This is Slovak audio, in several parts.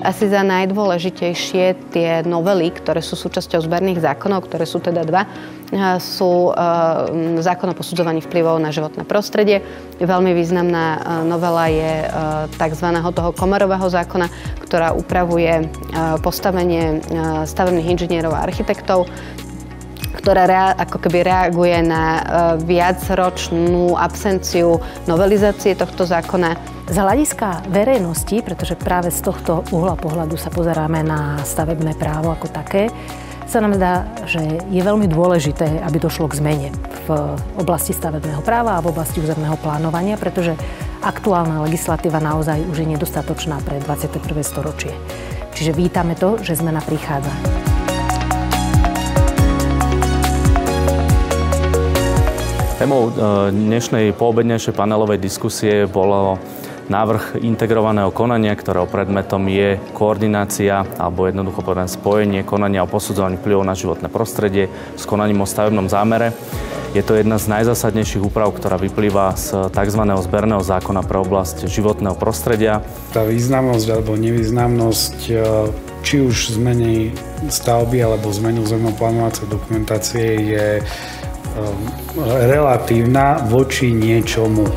Asi za najdôležitejšie tie novely, ktoré sú súčasťou zberných zákonov, ktoré sú teda dva, sú zákon o posudzovaní vplyvov na životné prostredie. Veľmi významná novela je tzv. Toho komorového zákona, ktorá upravuje postavenie stavebných inžinierov a architektov, ktorá ako keby reaguje na viacročnú absenciu novelizácie tohto zákona. Z hľadiska verejnosti, pretože práve z tohto uhla pohľadu sa pozeráme na stavebné právo ako také, sa nám zdá, že je veľmi dôležité, aby došlo k zmene v oblasti stavebného práva a v oblasti územného plánovania, pretože aktuálna legislatíva naozaj už je nedostatočná pre 21. storočie. Čiže vítame to, že zmena prichádza. Témou dnešnej poobednejšej panelovej diskusie bolo návrh integrovaného konania, ktorého predmetom je koordinácia alebo jednoducho povedané spojenie konania o posudzovaní vplyvov na životné prostredie s konaním o stavebnom zámere. Je to jedna z najzásadnejších úprav, ktorá vyplýva z tzv. Zberného zákona pre oblasť životného prostredia. Tá významnosť alebo nevýznamnosť či už zmeny stavby alebo zmeny územno-plánovacej dokumentácie je relatívna voči niečomu.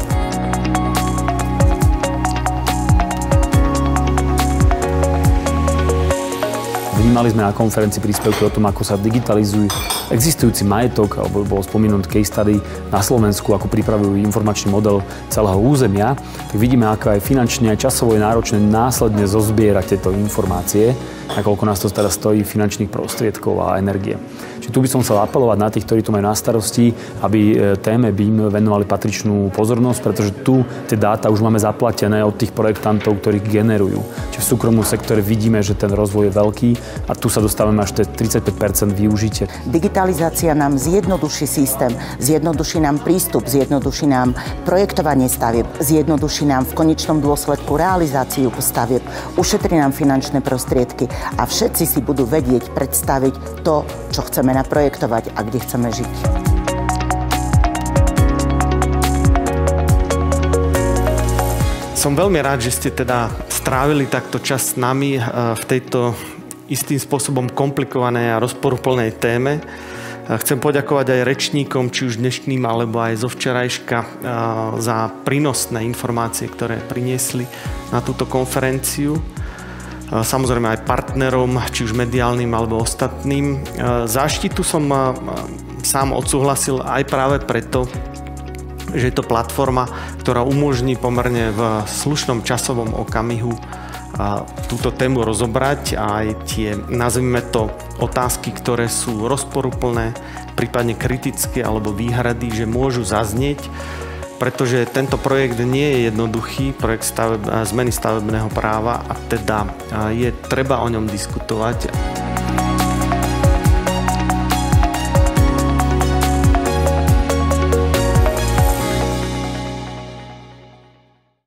Vnímali sme na konferencii príspevky o tom, ako sa digitalizujú existujúci majetok, alebo bol spomínaný case study na Slovensku, ako pripravujú informačný model celého územia, tak vidíme, ako aj finančne, aj časovo je náročné následne zozbierať tieto informácie, nakoľko nás to teda stojí finančných prostriedkov a energie. Čiže tu by som chcel apelovať na tých, ktorí to majú na starosti, aby téme BIM venovali patričnú pozornosť, pretože tu tie dáta už máme zaplatené od tých projektantov, ktorí generujú. Čiže v súkromnom sektore vidíme, že ten rozvoj je veľký a tu sa dostávame až 35% využitia. Digitalizácia nám zjednoduší systém, zjednoduší nám prístup, zjednoduší nám projektovanie stavieb, zjednoduší nám v konečnom dôsledku realizáciu stavieb, ušetrí nám finančné prostriedky a všetci si budú vedieť predstaviť to, čo chceme naprojektovať a kde chceme žiť. Som veľmi rád, že ste teda strávili takto čas s nami v tejto istým spôsobom komplikovanej a rozporuplnej téme. Chcem poďakovať aj rečníkom, či už dnešným, alebo aj zo včerajška za prínosné informácie, ktoré priniesli na túto konferenciu. Samozrejme aj partnerom, či už mediálnym alebo ostatným. Záštitu som sám odsúhlasil aj práve preto, že je to platforma, ktorá umožní pomerne v slušnom časovom okamihu túto tému rozobrať a aj tie, nazvime to, otázky, ktoré sú rozporuplné, prípadne kritické alebo výhrady, že môžu zaznieť, pretože tento projekt nie je jednoduchý, projekt zmeny stavebného práva a teda je treba o ňom diskutovať.